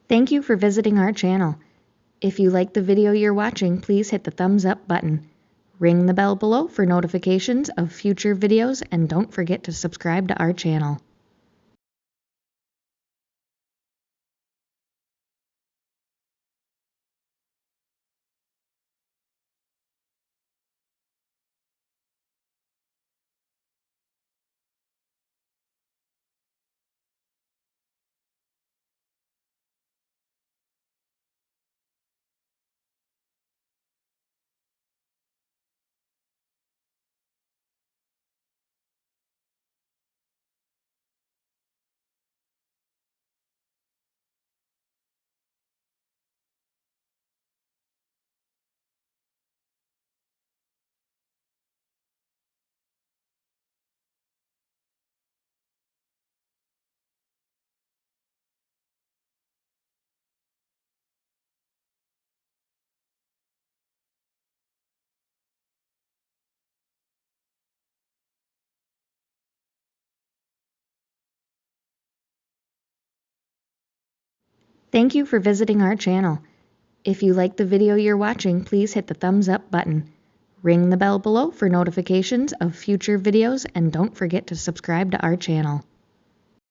Thank you for visiting our channel. If you like the video you're watching, please hit the thumbs up button. Ring the bell below for notifications of future videos, and don't forget to subscribe to our channel. Thank you for visiting our channel. If you like the video you're watching, please hit the thumbs up button. Ring the bell below for notifications of future videos, and don't forget to subscribe to our channel.